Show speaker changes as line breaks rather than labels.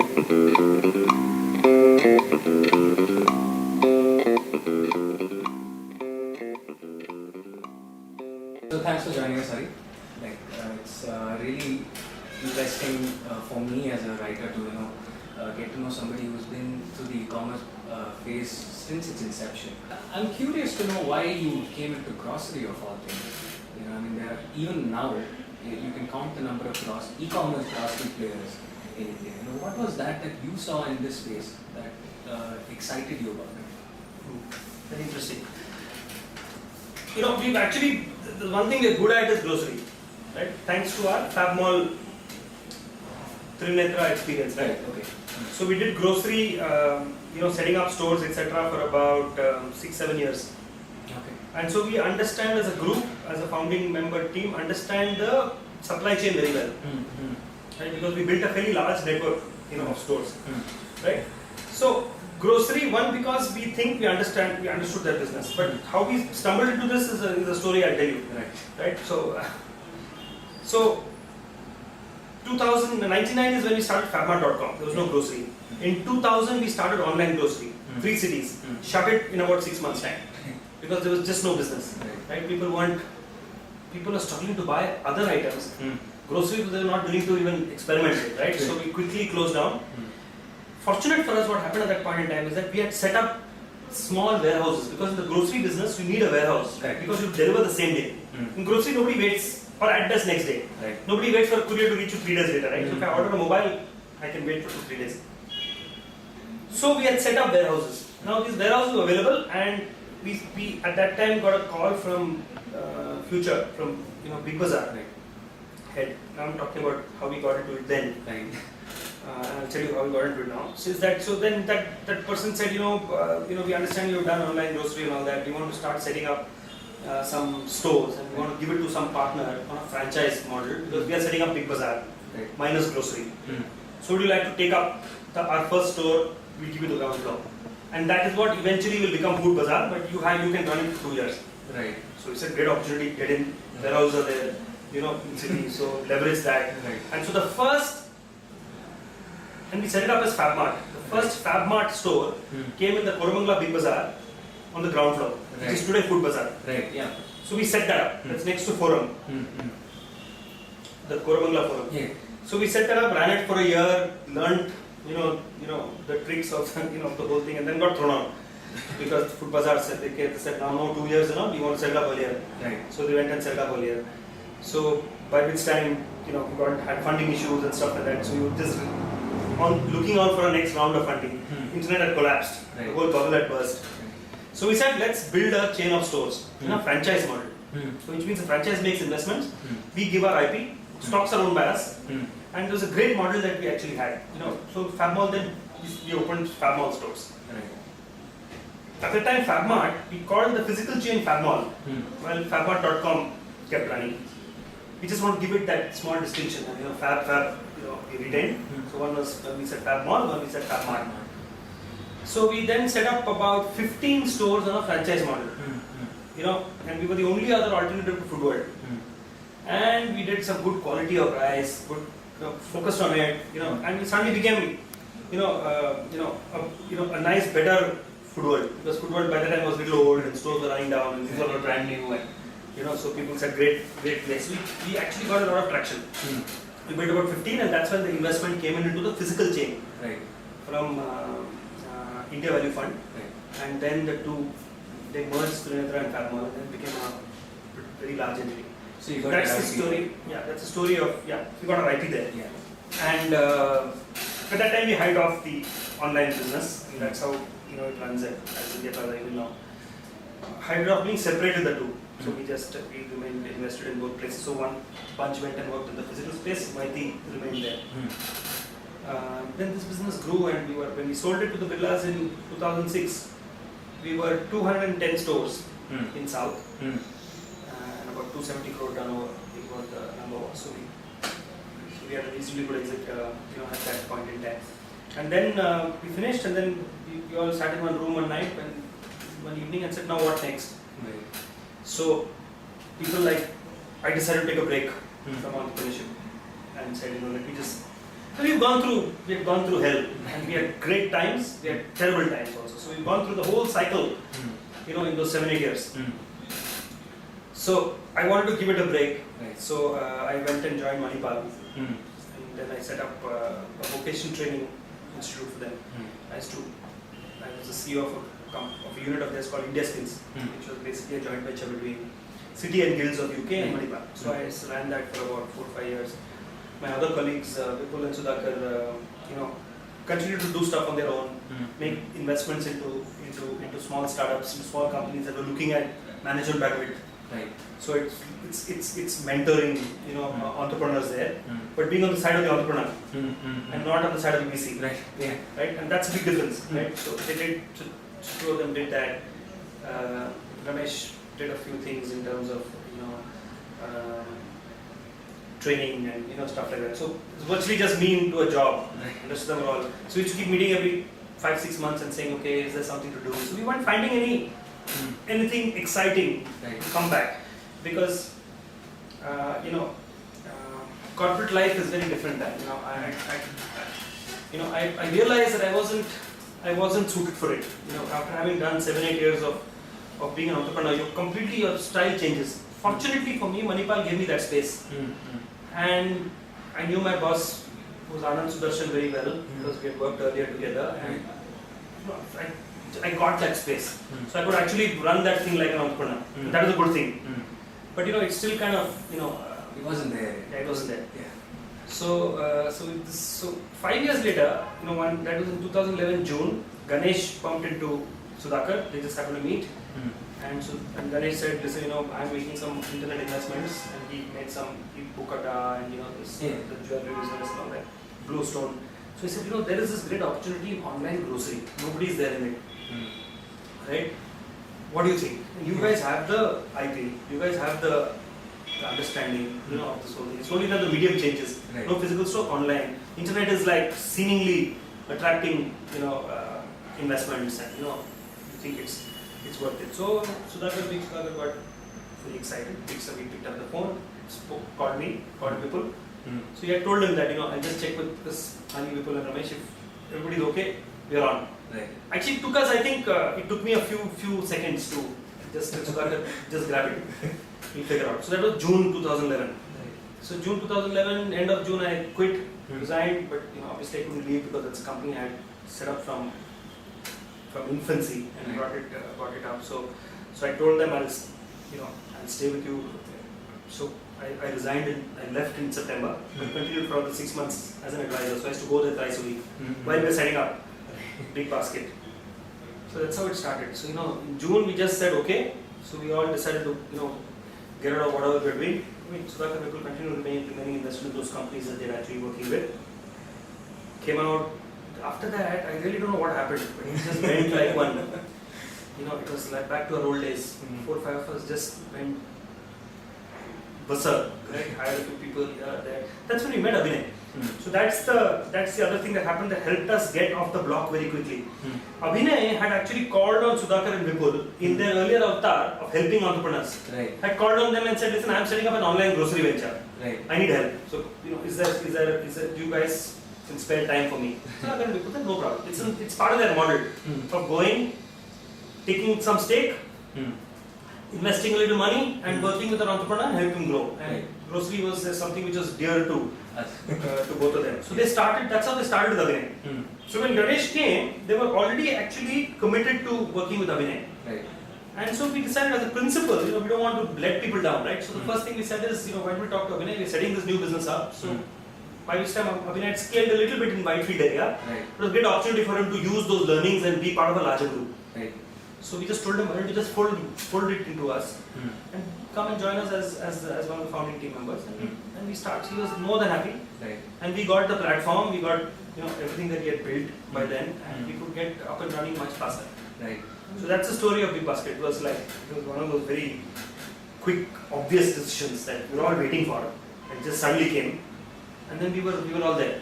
So thanks for joining us, Hari. It's really interesting for me as a writer to get to know somebody who's been through the e-commerce phase since its inception. I'm curious to know why you came into grocery of all things. There are, even now you can count the number of e-commerce grocery players in India. What was that you saw in this space that excited you about it?
Very interesting. We've actually, the one thing we're good at is grocery, right? Thanks to our Fab Mall Trinetra experience, right?
Okay.
So we did grocery, setting up stores, etc. for about 6-7 years.
Okay.
And so we understand as a group, as a founding member team, understand the supply chain very well, right? Because we built a very large network, of stores, right? So grocery, one, because we think we understood their business, but how we stumbled into this is a story I'll tell you, right? So 2099 is when we started Fabmart.com. There was no grocery. In 2000 we started online grocery, 3 cities, shut it in about 6 months time, because there was just no business, right? People are struggling to buy other items. Grocery, they were not willing to even experiment with, right? So we quickly closed down. Fortunate for us, what happened at that point in time is that we had set up small warehouses, because in the grocery business you need a warehouse, because you deliver the same day. In grocery, nobody waits, or at best next day. Nobody waits for a courier to reach you 3 days later, right? So if I order a mobile, I can wait for 2-3 days. So we had set up warehouses. Now these warehouses were available, and we at that time got a call from Future, from Big Bazaar head. Now I'm talking about how we got into it then. I'll tell you how we got into it now. So then that person said, we understand you've done online grocery and all that. We want to start setting up some stores, and we want to give it to some partner on a franchise model, because we are setting up Big Bazaar minus grocery. So would you like to take up our first store? We'll give you the ground floor, and that is what eventually will become Food Bazaar. But you can run it for 2 years.
Right.
So it's a great opportunity. Get in. Warehouses are there, in city. So leverage that. And so the first. And we set it up as Fabmart. The first Fabmart store came in the Koramangala Big Bazaar on the ground floor, which is today Food Bazaar.
Right. Yeah.
So we set that up. That's next to Forum, the Koramangala Forum.
Yeah.
So we set that up, ran it for a year, learned, the tricks of the whole thing, and then got thrown out because Food Bazaar said no 2 years, we want to set it up earlier.
Right.
So they went and set it up earlier. So by which time, we had funding issues and stuff like that. So we were just looking out for a next round of funding. Internet had collapsed. The whole bubble had burst. So we said, let's build a chain of stores in a franchise model. So which means the franchise makes investments. We give our IP. Stocks are owned by us. And it was a great model that we actually had. So Fabmall, then we opened Fabmall stores. At the time, Fabmart, we called the physical chain Fabmall. Well, Fabmart.com kept running. We just want to give it that small distinction. Fab, we retained. So one was when we said Fabmall, one we said Fabmart. So we then set up about 15 stores on a franchise model. And we were the only other alternative to Food World. And we did some good quality of rice, good focused on it, and we suddenly became, a nice, better Food World, because Food World by the time was a little old and stores were running down and these were brand new, and so people said great place. We actually got a lot of traction. We built about 15, and that's when the investment came into the physical chain from India Value Fund, and then they merged Trinetra and Fabmall, and then became a very large entity.
So you got
that's the story. Yeah, that's the story of we got our IP there. And at that time we hived off the online business, and that's how it runs as India Plaza even now. Hived off means separated the two. So we remained invested in both places. So one bunch went and worked in the physical space. Maiti remained there. Then this business grew, and when we sold it to the Birlas in 2006, we were 210 stores in South. And about 270 crore turnover is what the number was. So we had a reasonably good exit, at that point in time. And then we finished, and then we all sat in one room one night, one evening, and said, now what next? So people I decided to take a break from entrepreneurship and said, let me just So we have gone through hell, and we had great times, we had terrible times also. So we've gone through the whole cycle, in those 7-8 years. So I wanted to give it a break.
Right.
So I went and joined Manipal,
Mm.
and then I set up a vocation training institute for them. I was the CEO of a unit of theirs called India Skills, which was basically a joint venture between City and Guilds of UK and Manipal. So I ran that for about 4 or 5 years. My other colleagues, Vipul and Sudhakar, continue to do stuff on their own, make investments into small startups, small companies that were looking at management bandwidth.
Right.
So it's mentoring, entrepreneurs there, but being on the side of the entrepreneur and not on the side of the VC.
Right. Yeah.
Right, and that's a big difference, right? So they did, two of them did that. Ramesh did a few things in terms of training and stuff like that. So it's virtually just me into a job.
Right.
The rest of them are all. So we used to keep meeting every 5-6 months and saying, okay, is there something to do? So we weren't finding anything exciting
Right.
to come back because corporate life is very different. I realized that I wasn't suited for it. After having done 7-8 years of being an entrepreneur, your style changes. Fortunately for me, Manipal gave me that space, and I knew my boss, who was Anand Sudarshan, very well because we had worked earlier together, and I got that space, so I could actually run that thing like an entrepreneur. That was a good thing. But it's still kind of
It wasn't there.
yeah, it wasn't there.
Yeah.
So 5 years later, that was in 2011 June. Ganesh bumped into Sudhakar. They just happened to meet, and Ganesh said, "Listen, I'm making some internet investments," and he made some Bukata and the jewelry business and all that, Bluestone. So he said, there is this great opportunity in online grocery. Nobody is there in it, right? What do you think? You guys have the IP. You guys have the understanding, of this whole thing. It's only that the medium changes.
Right.
No physical store, online. Internet is like seemingly attracting, investments, and you think it's worth it. So Sudhakar got very excited. He picked up the phone, called people. So he had told him that I just checked with this Ani, Vipul and Ramesh. If everybody's okay, we're on.
Right.
Actually, it took us. I think it took me a few seconds to just grab it. We'll figure out. So that was June 2011.
Right.
So June 2011, end of June, I quit, resigned, but obviously I couldn't leave because that's a company I had set up from infancy and brought it up. So I told them I'll stay with you. So I resigned and I left in September, but continued for the 6 months as an advisor. So I used to go there twice a week while we were setting up Big Basket. So that's how it started. So in June we just said okay. So we all decided to get out of whatever we're doing. Sudhakar will continue remaining invested in those companies that they're actually working with. Came out after that. I really don't know what happened, but it just went like one. It was like back to our old days. 4 or 5 of us just went berserk, right? Hired a few people here, there. That's when we met Abhinay. So that's the other thing that happened that helped us get off the block very quickly. Abhinay had actually called on Sudhakar and Vipul in their earlier avatar of helping entrepreneurs.
Right.
Had called on them and said, "Listen, I'm setting up an online grocery venture.
Right.
I need help. So is there you guys can spare time for me?" Sudhakar and Vipul said, "No problem. It's part of their model of going, taking some stake, investing a little money, and working with an entrepreneur and helping him grow." And grocery was something which was dear to both of them. So they started. That's how they started with Abhinay. So when Ganesh came, they were already actually committed to working with Abhinay.
Right.
And so we decided as a principle, we don't want to let people down, right? So the first thing we said is, why don't we talk to Abhinay? We're setting this new business up. So by this time, Abhinay had scaled a little bit in Whitefield area.
Right.
It was a great opportunity for him to use those learnings and be part of a larger group.
Right.
So we just told him, why don't you just fold it into us and come and join us as one of the founding team members. And we started. So he was more than happy.
Right.
And we got the platform, we got everything that he had built by then, and we could get up and running much faster.
Right.
So that's the story of Big Basket. It was one of those very quick, obvious decisions that we were all waiting for, and just suddenly came, and then we were all there.